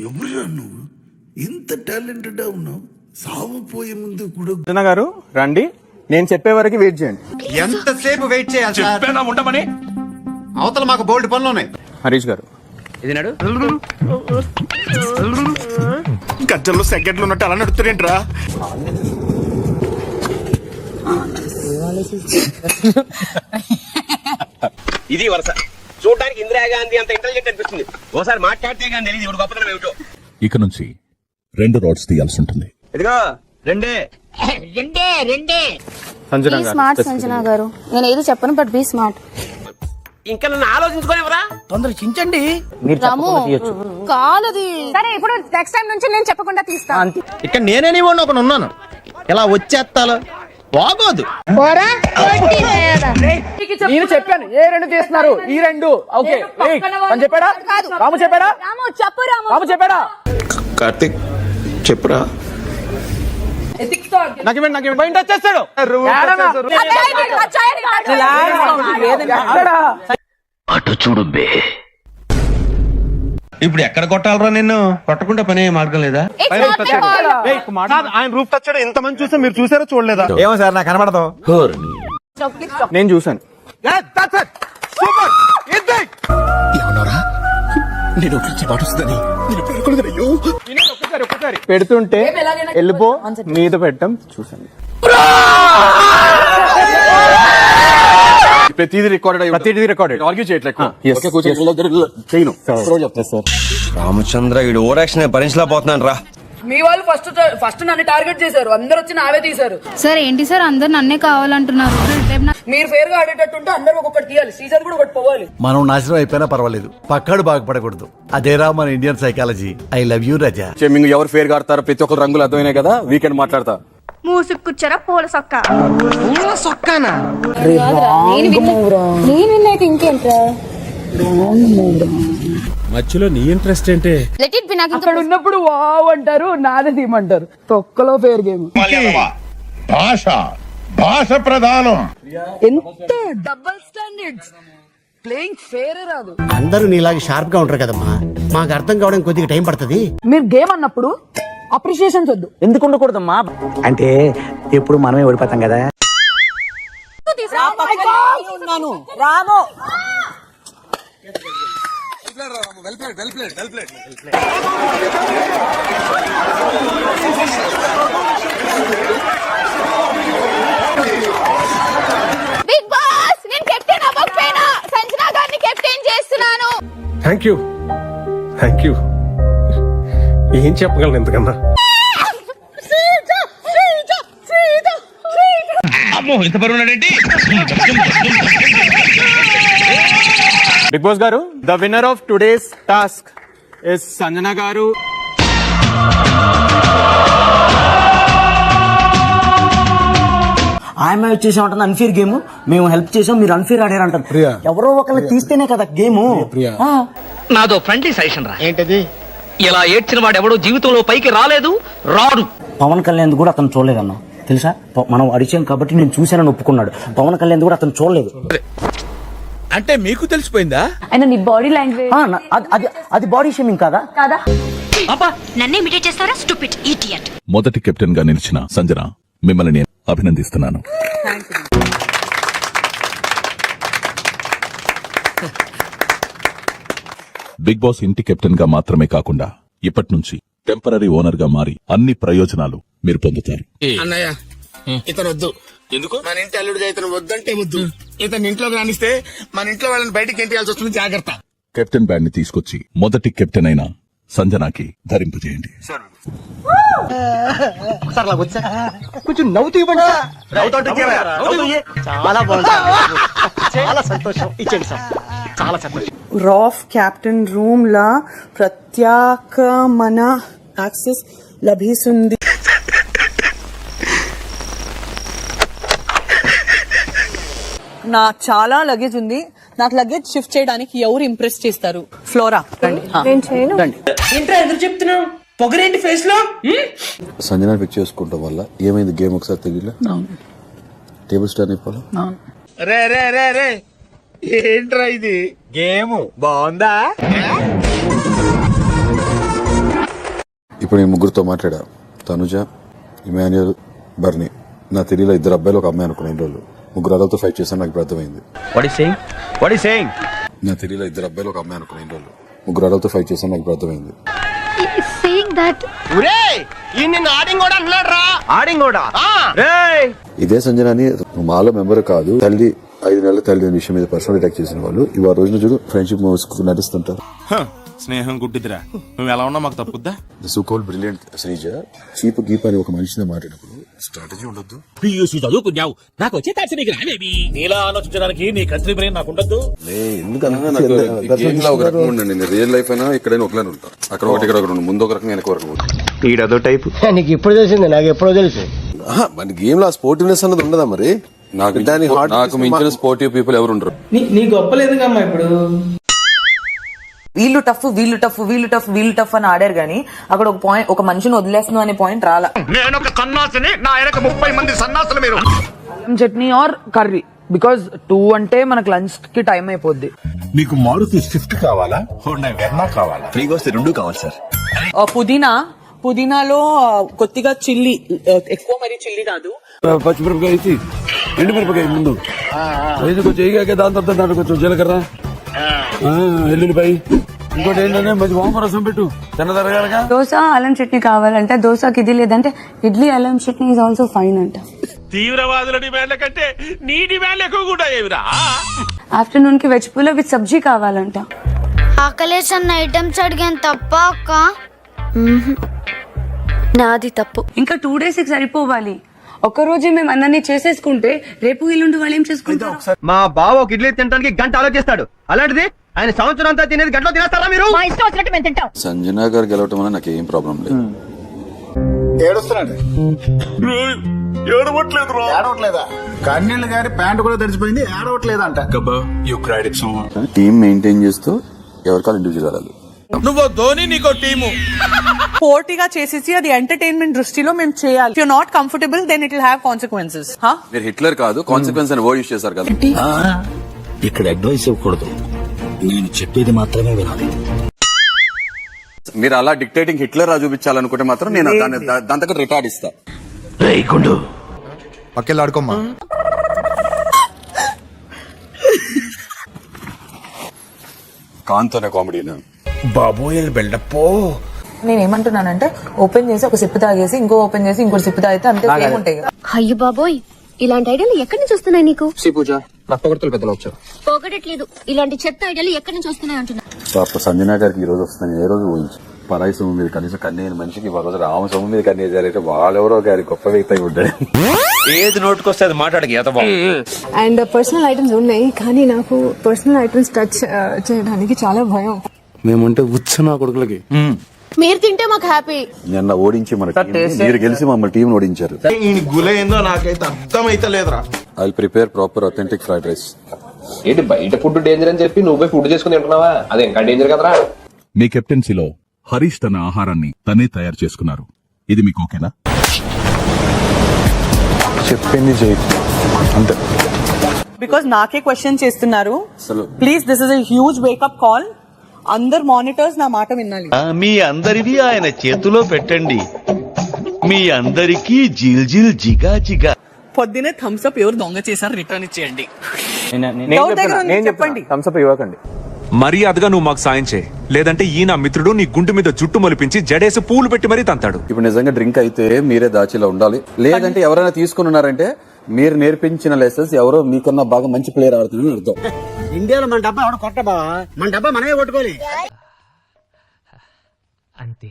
ఎవరు నువ్వు ఇంత టాలెంటెడ్ ఉన్నావు? సావు పోయే ముందు కూడా జన గారు రండి, నేను చెప్పే వరకు వెయిట్ చేయండి. ఎంతసేపు వెయిట్ చేయాలి? చెప్పేనా ఉండమని. అవతల మాకు బోల్డ్ పనులు ఉన్నాయి. హరీష్ గారు ఇది నాడు గజ్జల్లో సెకండ్లు ఉన్నట్టు అలా నడుస్తారేంట్రా? ఇది వరుస చూడడానికి ఇందిరాగాంధీ అంత ఇంటెలిజెంట్ అనిపిస్తుంది. ఓసారి మాట్లాడితే కానీ తెలియదు ఇప్పుడు గొప్పతనం ఏమిటో. ఇక నుంచి 2 రాడ్స్ తీయాల్సి ఉంటుంది. ఇదిగో రెండే సంజన బీ గారు. స్మార్ట్ సంజన గారు, నేను ఏది చెప్పను బట్ బీ స్మార్ట్. ఇంకా నన్ను ఆలోచించుకోనివరా? రాము కాలది. సరే ఇప్పుడు నెక్స్ట్ టైం నుంచి నేను చెప్పకుండా తీస్తాను. ఇక్కడ నేనే ఒకడు ఉన్నాను, ఇలా వచ్చేస్తాను బాగోదు. నేను చెప్పాను ఏ 2 తీస్తున్నారు, ఈ 2 ఓకే అని చెప్పాడా? రాము చెప్పాడా? రాము చెప్పాడా? కార్తిక్ చెప్పురా. నాకు బయట వచ్చేస్తాడు. అటు చూడు బే. ఇప్పుడు ఎక్కడ కొట్టాలరా నిన్ను? కొట్టకుండా పనే మార్గం లేదా? ఆయన రూఫ్ టచ్ ఎంత మంది చూసా, మీరు చూసారో చూడలేదా? ఏమో సార్ నాకు కనబడదు. నేను చూసాను. నేను ఒక్కరికి పాటిస్తుందని ఒక్కసారి పెడుతుంటే వెళ్ళిపో మీద పెట్టడం చూసాను. ప్రతిదీ రికార్డెడ్ ఆర్గ్యూ చేయను. రామచంద్ర వీడు ఓరాక్షన్ భరించలేకపోతున్నాను రా. మీ వాళ్ళు ఫస్ట్ నన్ను టార్గెట్ చేశారు, అందరు వచ్చి నావే తీశారు. సార్ ఏంటి సార్ అందరు నన్నే కావాలంటున్నారు? మీరు ఫేర్ గా ఆడేటట్టుంటే అందరూ ఒక్కొక్కటి తీయాలి, సీజన్ కూడా ఒకటి పోవాలి. మనం నాశనం అయిపోయినా పర్వాలేదు, పక్కాడు బాగుపడకూడదు. అదేరా మన Indian psychology. I love you Raza. మీకు ఎవరు ఫేర్ గా ఆడతారో ప్రతి ఒక్కరు రంగులు అర్థమైనాయి కదా. వీకెండ్ మాట్లాడతా. మూసుకుచ్చారా పూల సొక్క. సొక్కానా? నేను విన్నాక ఇంకేంట్రా? మధ్యలో నీ ఇంట్రెస్ట్ ఏంటి? Let it be. నాకు అక్కడ ఉన్నప్పుడు వావ్ అంటారు, నాదే తీయమంటారు. తొక్కలో ఫేర్ గేమ్. భాష ప్రధానం. ఎంత డబుల్ స్టాండర్డ్స్. ప్లేయింగ్ ఫేర్ రాదు. అందరూ నీలాగా షార్ప్ గా ఉంటారు కదమ్మా, మాకు అర్థం కావడానికి కొద్దిగా టైం పడుతుంది. మీరు గేమ్ అన్నప్పుడు అప్రిషియేషన్స్ వద్దు. ఎందుకు ఉండకూడదమ్మా? అంటే ఎప్పుడు మనమే ఓడిపోతాం కదా. రాము బిగ్ బాస్, నేను కెప్టెన్ అవ్వకపోయినా సంజన గారిని కెప్టెన్ చేస్తున్నాను. Thank you. ఏం చెప్పగలను ఎంతకన్నా? అమ్మో ఇంత బరువున్నాడేంటి? బిగ్ బాస్ గారు, the winner of today's task is Sanjana గారు. ఆమె వచ్చేసి ఉంటుంది అన్ఫేర్ గేమ్. మేము హెల్ప్ చేసాం, మీరు అన్ఫేర్ ఆడారంటారు. ఎవరో ఒకరిని తీస్తేనే కదా గేమ్. నాదో ఫ్రెండ్లీ సజెషన్ రా. ఏంటది? ఇలా ఏడ్చిన వాడు ఎవడో జీవితంలో పైకి రాలేదు, రాడు. పవన్ కళ్యాణ్ కూడా అతను చూడలేదన్నా, తెలుసా? మనం అడిచాం కాబట్టి నేను చూశానని ఒప్పుకున్నాడు. పవన్ కళ్యాణ్ కూడా అతను చూడలేదు. అంటే మీకు తెలిసిపోయిందా? అయినా నీ బాడీ లాంగ్వేజ్ అది బాడీ షేమింగ్ కాదా? నన్నే ఇమిటేట్ చేస్తారా స్టూపిడ్ ఇడియట్. మొదటి కెప్టెన్ గా నిలిచిన సంజన, మిమ్మల్ని నేను అభినందిస్తున్నాను. బిగ్ బాస్ ఇంటి కెప్టెన్ గా మాత్రమే కాకుండా ఇప్పటి నుంచి టెంపరరీ ఓనర్ గా మారి అన్ని ప్రయోజనాలు మీరు పొందుతారు. అన్నయ్య ఇతను వద్దు. ఎందుకు? మన ఇంటి అల్లుడిగా ఇతను వద్దంటే వద్దు. ఇతను ఇంట్లోకి రానిస్తే మన ఇంట్లో వాళ్ళని బయటికి ఎంటియాల్సి వస్తుంది. జాగ్రత్త. కెప్టెన్ బ్యాండ్ ని తీసుకొచ్చి మొదటి కెప్టెన్ అయిన సంజనాకి ధరింపజేయండి. కొంచెం నవ్వుతూ ఇవ్వండి. చాలా బాగుంది, చాలా సంతోషం. ఇచ్చేయండి సార్, చాలా సంతోషం. రాఫ్ క్యాప్టెన్ రూమ్ లా ప్రత్యేకమైన యాక్సెస్ లభిస్తుంది. నా చాలా లగేజ్ ఉంది. నాకు లగేజ్ షిఫ్ట్ చేయడానికి ఎవరు ఇంప్రెస్ చేస్తారు? ఫ్లోరా రండి. ఏంట్రా ఎదురు చెప్తున్నావు? పొగరేంటి ఫేస్ లో? సంజన పిక్ చేసుకోవడం వల్ల ఏమైంది? గేమ్ ఒకసారి తెగిలా టేబుల్ స్టార్ అయిపోవాలి. రే రే రే రే ఏంట్రా ఇది? గేమ్ బాగుందా? ఇప్పుడు నేను ముగ్గురుతో మాట్లాడా. తనుజ, ఇమాన్యుయల్, బర్నీ. నా తెలియలో 2 అబ్బాయిలు 1 అమ్మాయి అనుకున్నా. 2 రోజులు 3 అదలతో ఫైట్ చేశాను. నాకు ఇప్పుడు అర్థమైంది. నా తెలియలో 2 అబ్బాయిలు 1 అమ్మాయి అనుకున్నా. 2 రోజులు 3 అదలతో ఫైట్ చేశాను. నాకు ఇప్పుడు అర్థమైంది. ఇదే సంజనాని మాలో మెంబర్ కాదు, తల్లి 5 నెలల తల్లి అనే విషయం మీద పర్సనల్ అటాక్ చేసిన వాళ్ళు ఇవాళ రోజున చూడు ఫ్రెండ్షిప్ మూవ్స్ నడుస్తుంటారు. స్నేహం గుడ్డిదిరా, నువ్వు ఎలా ఉన్నా మాకు తప్పుద్దా? So called brilliant Sreeja cheap గీప్ అని ఒక మనిషితో మాట్లాడినప్పుడు స్ట్రాటజీ ఉండొద్దు. చదువుకున్నావు, నాకు వచ్చే నీలా ఆలోచించడానికి నీ కంట్రీ బ్రెయిన్ నాకు ఉండద్దు. నేను రియల్ లైఫ్ అయినా ఎక్కడైనా ఒకలానే ఉంటాను. అక్కడ ఒకటి ఇక్కడ ఒకటి ముందు ఒక రకంగా వెనక వరకు. ఈడదో టైపు. నీకు ఇప్పుడు తెలిసింది, నాకు ఎప్పుడో తెలుసు. మన గేమ్ లో స్పోర్టివ్నెస్ అన్నది ఉండదా? మరి నాకు మించిన స్పోర్టివ్ పీపుల్ ఎవరు ఉండరు. నీ గొప్పలేదుగమ్మా ఇప్పుడు. వీళ్ళు టఫ్ అని ఆడారు గానీ అక్కడ ఒక మనిషిని వదిలేస్తున్నాం అనే పాయింట్ రాలా. నేను ఒక సన్నాసిని, నా వెనక 30 మంది సన్నాసులు మీరు. చట్నీ ఆర్ కర్రీ, బికాజ్ 2 అంటే మనకు లంచ్ కి టైం అయిపోద్ది. నీకు మారుతి స్విఫ్ట్ కావాలా, హోండా వెర్నా కావాలా? ఫ్రీగా వస్తే 2 కావాలి సార్. పుదీనాలో కొద్దిగా చిల్లీ, ఎక్కువ మరి చిల్లీ కాదు. పచ్చిమిరపకాయ ఇచ్చి ఎండుమిరపకాయ ముందు కొంచెం వేయగా దాని తర్వాత దాంట్లో కొంచెం జీలకర్ర, ఎల్లుల్లిపాయ, ఇంకోటి ఏంటంటే మంచి వామరసం పెట్టు తిన్నదరగా. దోశ అల్లం చట్నీ కావాలంటే దోశకి ఇది, లేదంటే ఇడ్లీ అల్లం చట్నీ ఇస్ ఆల్సో ఫైన్ అంట. తీవ్రవాదుల డిమాండ్ల కంటే నీ డిమాండ్లు ఎక్కువ కూడా ఏమిరా? ఆఫ్టర్నూన్ కి వెజ్ పులావ్ విత్ సబ్జీ కావాలంట. ఆకలేసన్న ఐటమ్స్ అడిగాను తప్ప అక్క. నాది తప్పు. ఇంకా 2 days సరిపోవాలి. ఒక్కరోజే మేము అన్నీ చేసేసుకుంటే రేపు ఎల్లుండి వాళ్ళు ఏం చేసుకుంటారు? మా బావ ఒక ఇడ్లీ తినడానికి గంట ఆలోచిస్తాడు, అలాంటిది ఆయన సంవత్సరం అంతా తినేది గంటలో తినేస్తారా మీరు? మా ఇష్టం వచ్చినట్టు మేము తింటాం. సంజనా గారు గెలవటం వల్ల నాకు ఏం ప్రాబ్లం లేదు. ఏడవట్లేదా? కన్నీళ్ళు గారి ప్యాంటు కూడా తెరిచిపోయింది, ఏడవట్లేదంట. టీం మెయింటైన్ చేస్తూ ఎవరికాలు ఇండివిజువల్ వెళ్ళాలి. నువ్వు ధోని, నీకో టీము. పోటీగా చేసేసి అది ఎంటర్టైన్మెంట్ దృష్టిలో మేము చేయాలి. If you not comfortable then it will have consequences. మీరు హిట్లర్ కాదు, కాన్సిక్వెన్స్ అని వర్డ్ యూస్ చేశారు కదా. ఇక్కడ అడ్వైస్ ఇవ్వకూడదు, నేను చెప్పేది మాత్రమే వినాలి. మీరు అలా డిక్టేటింగ్ హిట్లర్ రా చూపించాలనుకుంటే మాత్రం నేను దాని దగ్గర రికార్డ్ ఇస్తా. రేయకుండు పక్కెళ్ళాడుకోమ్మా. కాంతోనే కామెడీ బాబోయ్ బిల్డప్. నేను ఏమంటున్నానంటే ఓపెన్ చేసి ఒక సిప్పు తాగేసి ఇంకో ఓపెన్ చేసి ఇంకో సిప్పు తాగితే అంతే సేమ్ ఉంటాయి. అయ్యో బాబోయ్, ఇలాంటి ఐడియాలు ఎక్కడి నుంచి వస్తున్నాయి నీకు? పూజ నాకు పొగడతలు పెద్దలు వచ్చావు. పోగొట్టట్లేదు, ఇలాంటి చెత్త ఐడియాలు ఎక్కడి నుంచి వస్తున్నాయి అంటున్నా. పాప సంజనా గారికి ఈ రోజు వస్తుంది. ఏ రోజు ఊహించి పరాయి సొమ్ము మీద కనీసం కన్నయ్య మనిషికి రోజు రామ సొమ్ము మీద కన్నయ్య జరిగితే వాళ్ళెవరో గారి గొప్ప వ్యక్తి అయి ఉంటాడు. ఏది నోటుకొస్తే అది మాట్లాడక అండ్ పర్సనల్ ఐటమ్స్ ఉన్నాయి, కానీ నాకు పర్సనల్ ఐటమ్స్ టచ్ చేయడానికి చాలా భయం. మేమంటే ఉచ్చ కొడుకులకి మీరు తింటే మాకు హ్యాపీ. నిన్న ఓడించి మన మీరు గెలిచి మమ్మల్ని టీం ఓడించారు. గులేందో నాకైతే అర్థమైతే లేదురా. I will prepare proper authentic fried rice. ఏంటి బయట ఫుడ్ డేంజర్ అని చెప్పి నువ్వు ఫుడ్ చేసుకుని తింటున్నావా? అది ఇంకా డేంజర్ కదరా. మీ కెప్టెన్సీలో హరీష్ తన ఆహారాన్ని తనే తయారు చేసుకున్నారు. ఇది మీకు ఓకేనా? చెప్పింది చేయి అంతే. బికాజ్ నాకే క్వశ్చన్ చేస్తున్నారు. Please, this is a huge wake up call. అందరు మానిటర్స్ నా మాట వినాలి. మీ అందరిది ఆయన చేతిలో పెట్టండి, మీ అందరికీ జిల్ జిల్ జిగా జిగా. పొద్దునే థమ్స్ అప్ ఎవరు దొంగ చేశారు రిటర్న్ ఇచ్చేయండి. చెప్పండి. థమ్స్అప్ ఇవ్వకండి. మర్యాదగా నువ్వు మాకు సాయం చేయి, లేదంటే ఈయన మిత్రుడు నీ గుంటు మీద జుట్టు మొలిపించి జడేసి పూలు పెట్టి మరీ తంతాడు. ఇప్పుడు నిజంగా డ్రింక్ అయితే మీరే దాచిలా ఉండాలి. లేదంటే ఎవరైనా తీసుకుని ఉన్నారంటే మీరు నేర్పించిన లెసన్స్ ఎవరో మీకన్నా బాగా మంచి ప్లేయర్ ఆడుతున్నారని అర్థం. ఇండియాలో మన డబ్బా ఎవడ కొట్ట బావా, మన డబ్బా మనమే కొట్టుకోవాలి అంతే.